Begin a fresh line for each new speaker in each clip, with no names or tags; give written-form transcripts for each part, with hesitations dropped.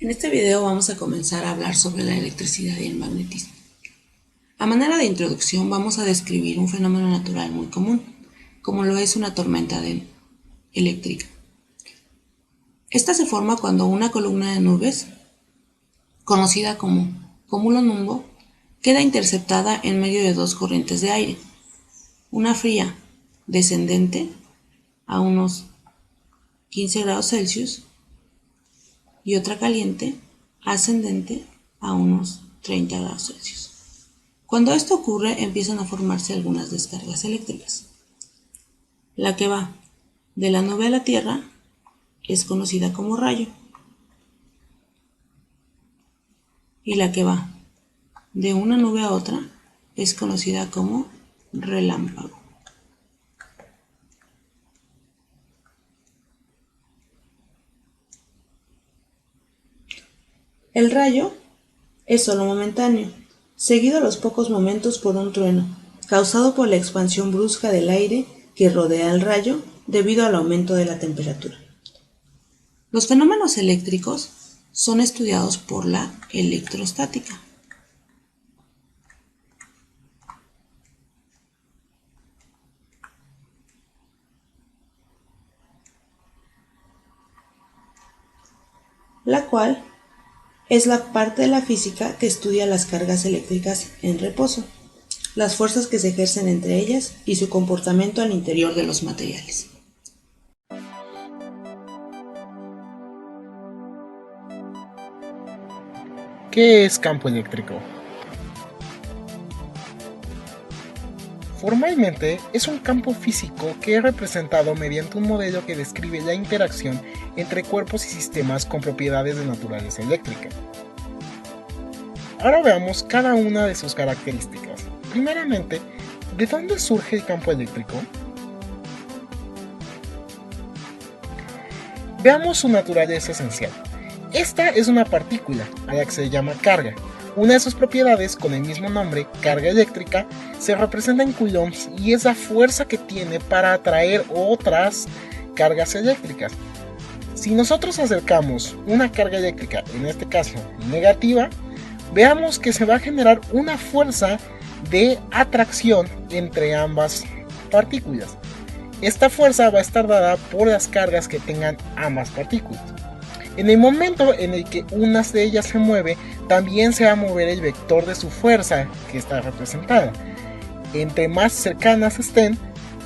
En este video vamos a comenzar a hablar sobre la electricidad y el magnetismo. A manera de introducción vamos a describir un fenómeno natural muy común, como lo es una tormenta eléctrica. Esta se forma cuando una columna de nubes, conocida como cumulonumbo, queda interceptada en medio de dos corrientes de aire, una fría descendente a unos 15 grados Celsius y otra caliente ascendente a unos 30 grados Celsius. Cuando esto ocurre, empiezan a formarse algunas descargas eléctricas. La que va de la nube a la Tierra es conocida como rayo, y la que va de una nube a otra es conocida como relámpago. El rayo es solo momentáneo, seguido a los pocos momentos por un trueno, causado por la expansión brusca del aire que rodea al rayo debido al aumento de la temperatura. Los fenómenos eléctricos son estudiados por la electrostática. La cual es la parte de la física que estudia las cargas eléctricas en reposo, las fuerzas que se ejercen entre ellas y su comportamiento al interior de los materiales.
¿Qué es campo eléctrico? Formalmente, es un campo físico que es representado mediante un modelo que describe la interacción entre cuerpos y sistemas con propiedades de naturaleza eléctrica. Ahora veamos cada una de sus características. Primeramente, ¿de dónde surge el campo eléctrico? Veamos su naturaleza esencial. Esta es una partícula, a la que se llama carga. Una de sus propiedades, con el mismo nombre, carga eléctrica, se representa en coulombs y es la fuerza que tiene para atraer otras cargas eléctricas. Si nosotros acercamos una carga eléctrica, en este caso negativa, veamos que se va a generar una fuerza de atracción entre ambas partículas. Esta fuerza va a estar dada por las cargas que tengan ambas partículas. En el momento en el que una de ellas se mueve, también se va a mover el vector de su fuerza que está representada. Entre más cercanas estén,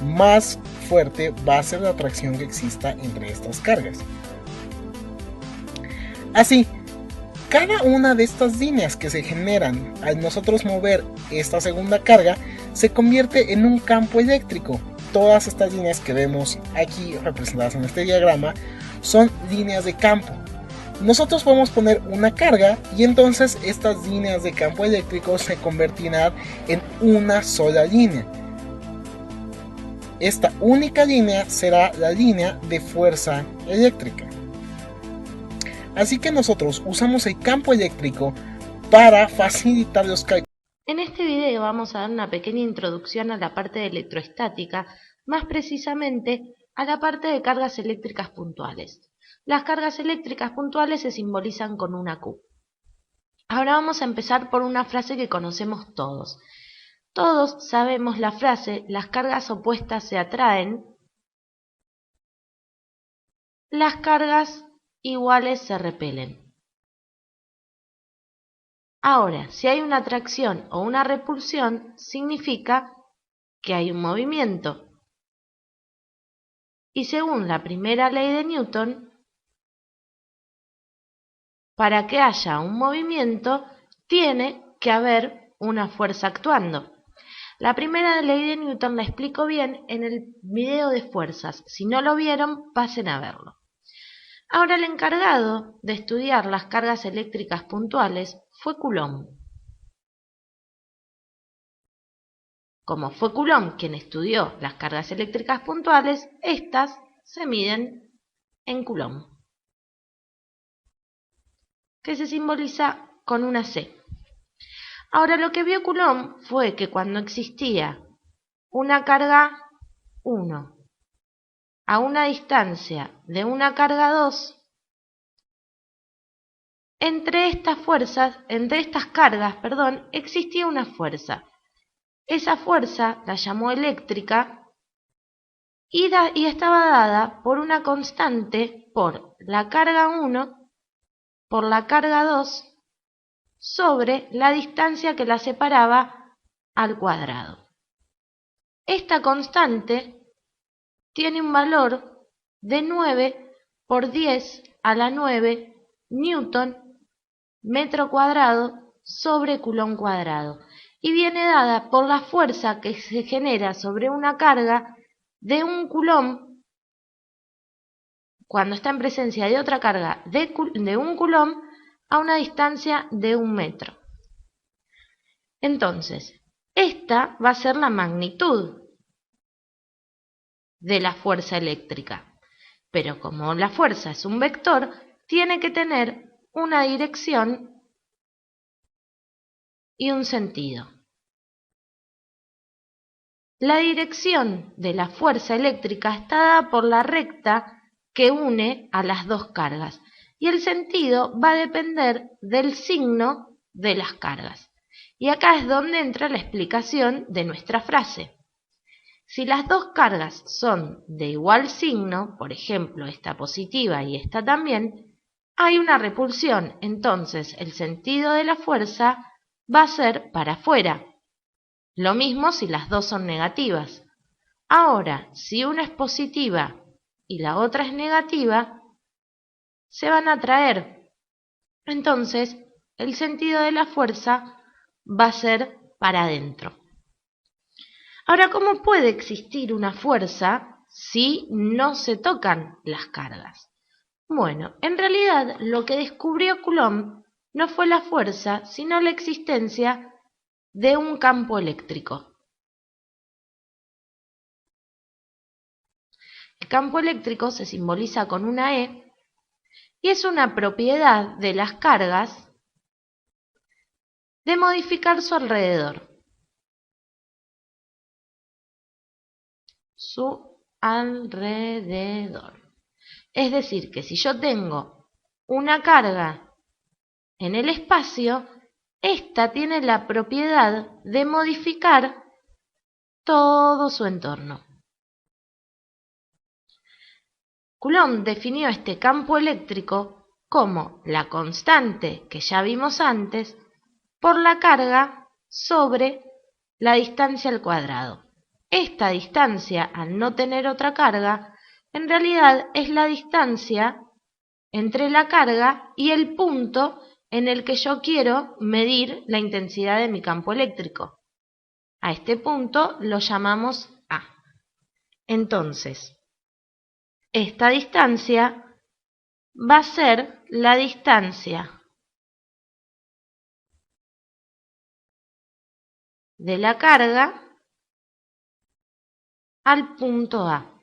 más fuerte va a ser la atracción que exista entre estas cargas. Así, cada una de estas líneas que se generan al nosotros mover esta segunda carga se convierte en un campo eléctrico. Todas estas líneas que vemos aquí representadas en este diagrama son líneas de campo. Nosotros podemos poner una carga y entonces estas líneas de campo eléctrico se convertirán en una sola línea. Esta única línea será la línea de fuerza eléctrica. Así que nosotros usamos el campo eléctrico para facilitar los cálculos.
En este video vamos a dar una pequeña introducción a la parte de electroestática, más precisamente a la parte de cargas eléctricas puntuales. Las cargas eléctricas puntuales se simbolizan con una Q. Ahora vamos a empezar por una frase que conocemos todos. Todos sabemos la frase, las cargas opuestas se atraen, las cargas iguales se repelen. Ahora, si hay una atracción o una repulsión, significa que hay un movimiento. Y según la primera ley de Newton, para que haya un movimiento, tiene que haber una fuerza actuando. La primera ley de Newton la explico bien en el video de fuerzas. Si no lo vieron, pasen a verlo. Ahora el encargado de estudiar las cargas eléctricas puntuales fue Coulomb. Como fue Coulomb quien estudió las cargas eléctricas puntuales, estas se miden en Coulomb, que se simboliza con una C. Ahora lo que vio Coulomb fue que cuando existía una carga 1 a una distancia de una carga 2, entre estas cargas, existía una fuerza. Esa fuerza la llamó eléctrica y estaba dada por una constante por la carga 1 por la carga 2 sobre la distancia que la separaba al cuadrado. Esta constante tiene un valor de 9 por 10 a la 9 newton metro cuadrado sobre coulomb cuadrado y viene dada por la fuerza que se genera sobre una carga de 1 coulomb cuando está en presencia de otra carga de 1 coulomb a una distancia de 1 metro. Entonces, esta va a ser la magnitud de la fuerza eléctrica. Pero como la fuerza es un vector, tiene que tener una dirección y un sentido. La dirección de la fuerza eléctrica está dada por la recta que une a las dos cargas y el sentido va a depender del signo de las cargas. Y acá es donde entra la explicación de nuestra frase. Si las dos cargas son de igual signo, por ejemplo, esta positiva y esta también, hay una repulsión, entonces el sentido de la fuerza va a ser para afuera. Lo mismo si las dos son negativas. Ahora, si una es positiva y la otra es negativa, se van a atraer. Entonces, el sentido de la fuerza va a ser para adentro. Ahora, ¿cómo puede existir una fuerza si no se tocan las cargas? Bueno, en realidad lo que descubrió Coulomb no fue la fuerza, sino la existencia de un campo eléctrico. El campo eléctrico se simboliza con una E y es una propiedad de las cargas de modificar su alrededor. Es decir, que si yo tengo una carga en el espacio, esta tiene la propiedad de modificar todo su entorno. Coulomb definió este campo eléctrico como la constante que ya vimos antes por la carga sobre la distancia al cuadrado. Esta distancia, al no tener otra carga, en realidad es la distancia entre la carga y el punto en el que yo quiero medir la intensidad de mi campo eléctrico. A este punto lo llamamos A. Entonces, esta distancia va a ser la distancia de la carga al punto A.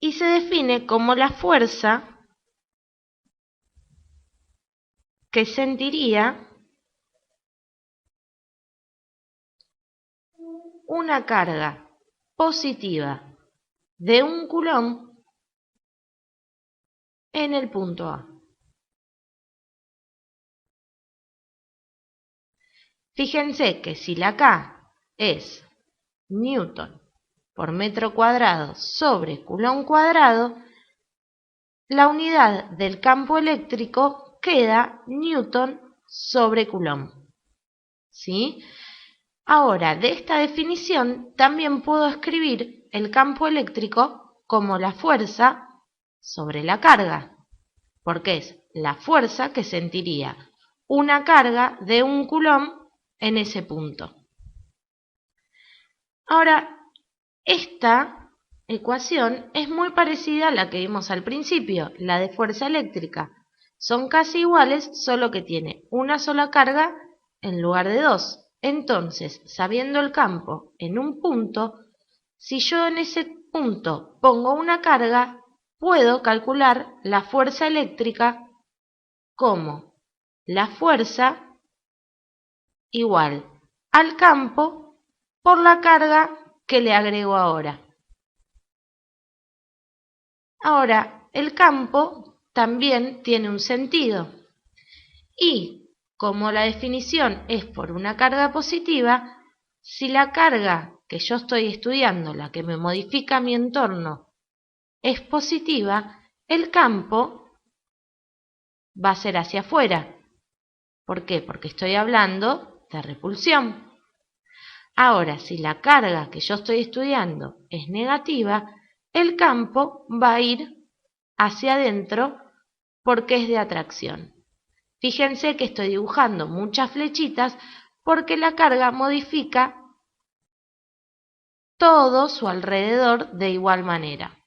Y se define como la fuerza que sentiría una carga positiva de 1 coulomb en el punto A. Fíjense que si la K es newton por metro cuadrado sobre coulomb cuadrado, la unidad del campo eléctrico queda newton sobre coulomb. ¿Sí? Ahora, de esta definición también puedo escribir el campo eléctrico como la fuerza sobre la carga, porque es la fuerza que sentiría una carga de 1 coulomb en ese punto. Ahora, esta ecuación es muy parecida a la que vimos al principio, la de fuerza eléctrica. Son casi iguales, solo que tiene una sola carga en lugar de dos. Entonces, sabiendo el campo en un punto, si yo en ese punto pongo una carga, puedo calcular la fuerza eléctrica como la fuerza igual al campo por la carga que le agrego ahora. Ahora, el campo también tiene un sentido. Y como la definición es por una carga positiva, si la carga que yo estoy estudiando, la que me modifica mi entorno, es positiva, el campo va a ser hacia afuera. ¿Por qué? Porque estoy hablando de repulsión. Ahora, si la carga que yo estoy estudiando es negativa, el campo va a ir hacia adentro porque es de atracción. Fíjense que estoy dibujando muchas flechitas porque la carga modifica todo su alrededor de igual manera.